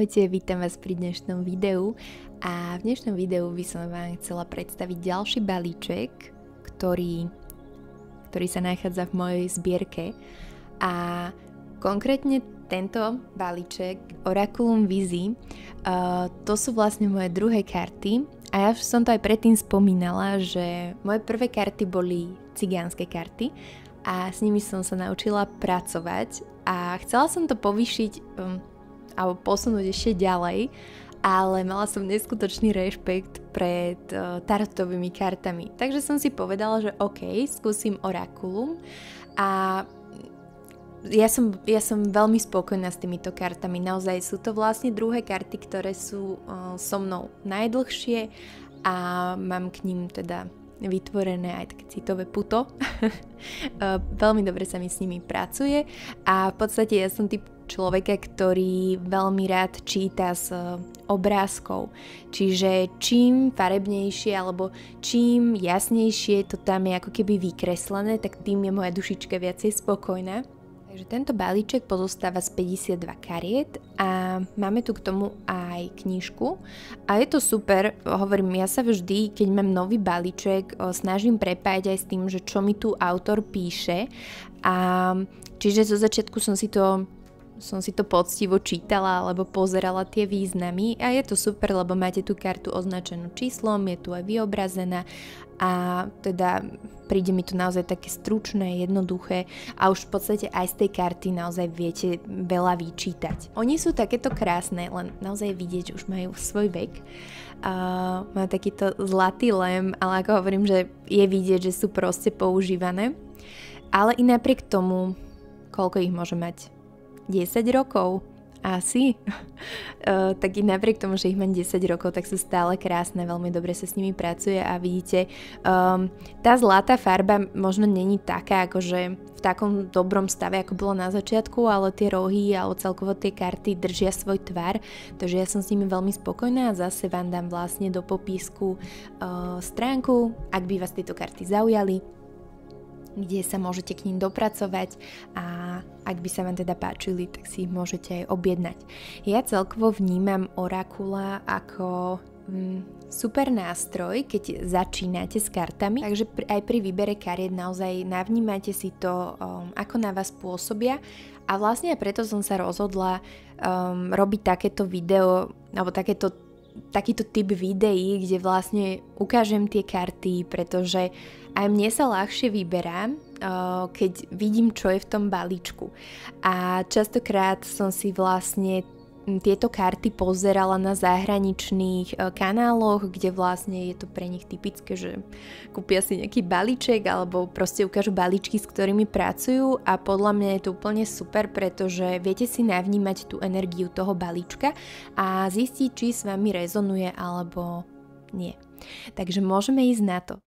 Ahojte, vítam vás pri dnešnom videu a v dnešnom videu by som vám chcela predstaviť ďalší balíček, ktorý sa nachádza v mojej zbierke a konkrétne tento balíček Oraculum Vizi, to sú vlastne moje druhé karty a ja už som to aj predtým spomínala, že moje prvé karty boli cigánske karty a s nimi som sa naučila pracovať a chcela som to povýšiť alebo posunúť ešte ďalej, ale mala som neskutočný rešpekt pred tarotovými kartami. Takže som si povedala, že OK, skúsim Oraculum a ja som veľmi spokojná s týmito kartami. Naozaj sú to vlastne druhé karty, ktoré sú so mnou najdlhšie a mám k ním teda vytvorené aj také citové puto. Veľmi dobre sa mi s nimi pracuje a v podstate ja som typ človeka, ktorý veľmi rád číta z obrázkov. Čiže čím farebnejšie alebo čím jasnejšie to tam je ako keby vykreslené, tak tým je moja dušička viacej spokojná. Takže tento balíček pozostáva z 52 kariet a máme tu k tomu aj knižku a je to super, hovorím, ja sa vždy, keď mám nový balíček, snažím prepájať aj s tým, že čo mi tu autor píše a čiže zo začiatku som si to poctivo čítala alebo pozerala tie významy a je to super, lebo máte tú kartu označenú číslom, je tu aj vyobrazená a teda príde mi to naozaj také stručné, jednoduché a už v podstate aj z tej karty naozaj viete veľa vyčítať. Oni sú takéto krásne, len naozaj vidieť, že už majú svoj vek. Má takýto zlatý lem, ale ako hovorím, že je vidieť, že sú proste používané. Ale i napriek tomu, koľko ich môže mať? 10 rokov? Asi. Tak i napriek tomu, že ich mám 10 rokov, tak sú stále krásne, veľmi dobre sa s nimi pracuje a vidíte, tá zlatá farba možno není taká, akože v takom dobrom stave, ako bolo na začiatku, ale tie rohy alebo celkovo tie karty držia svoj tvar, takže ja som s nimi veľmi spokojná a zase vám dám vlastne do popisku stránku, ak by vás tieto karty zaujali, kde sa môžete k ním dopracovať a ak by sa vám teda páčili, tak si ich môžete aj objednať. Ja celkovo vnímam Oracula ako super nástroj, keď začínate s kartami, takže aj pri výbere kariet naozaj navnímajte si to, ako na vás pôsobia a vlastne aj preto som sa rozhodla robiť takéto video, alebo takýto typ videí, kde vlastne ukážem tie karty, pretože aj mne sa ľahšie vyberá, keď vidím, čo je v tom balíčku. A častokrát som si vlastne tieto karty pozerala na zahraničných kanáloch, kde vlastne je to pre nich typické, že kúpia si nejaký balíček alebo proste ukážu balíčky, s ktorými pracujú a podľa mňa je to úplne super, pretože viete si navnímať tú energiu toho balíčka a zistiť, či s vami rezonuje alebo nie. Takže môžeme ísť na to.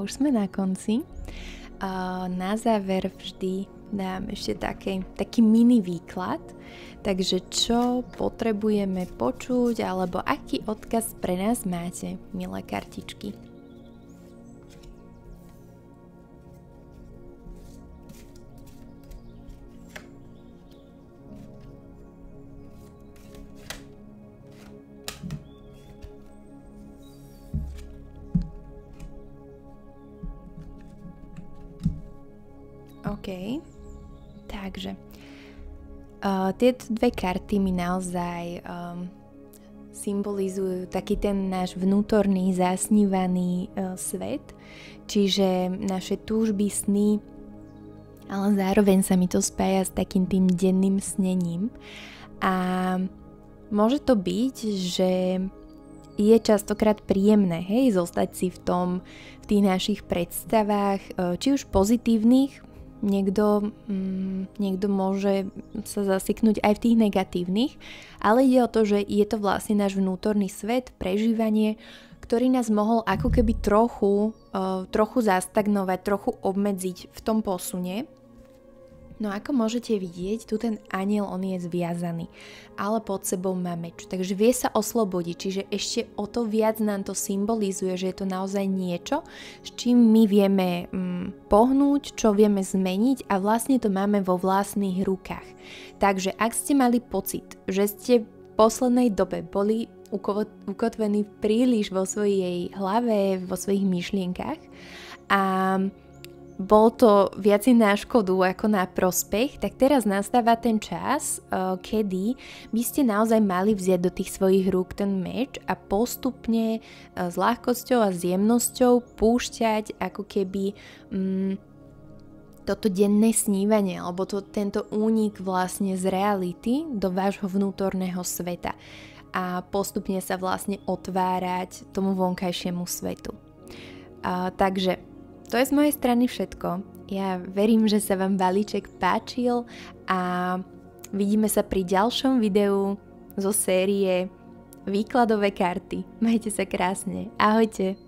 už sme na konci. Na záver vždy dám ešte taký mini výklad. Takže čo potrebujeme počuť, alebo aký odkaz pre nás máte, milé kartičky? OK, takže tieto dve karty mi naozaj symbolizujú taký ten náš vnútorný zasnívaný svet, čiže naše túžby, sny, ale zároveň sa mi to spája s takým tým denným snením a môže to byť, že je častokrát príjemné, zostať si v tých našich predstavách, či už pozitívnych. Niekto môže sa zasiknúť aj v tých negatívnych, ale ide o to, že je to vlastne náš vnútorný svet, prežívanie, ktorý nás mohol ako keby trochu zastagnovať, trochu obmedziť v tom posune. No ako môžete vidieť, tu ten anjel, on je zviazaný, ale pod sebou má meč, takže vie sa oslobodiť, čiže ešte o to viac nám to symbolizuje, že je to naozaj niečo, s čím my vieme pohnúť, čo vieme zmeniť a vlastne to máme vo vlastných rukách. Takže ak ste mali pocit, že ste v poslednej dobe boli ukotvení príliš vo svojej hlave, vo svojich myšlienkach a bol to viac na škodu ako na prospech, tak teraz nastáva ten čas, kedy by ste naozaj mali vziať do tých svojich rúk ten meč a postupne s ľahkosťou a s jemnosťou púšťať ako keby toto denné snívanie alebo tento únik vlastne z reality do vášho vnútorného sveta a postupne sa vlastne otvárať tomu vonkajšiemu svetu. Takže to je z mojej strany všetko. Ja verím, že sa vám balíček páčil a vidíme sa pri ďalšom videu zo série Výkladové karty. Majte sa krásne. Ahojte.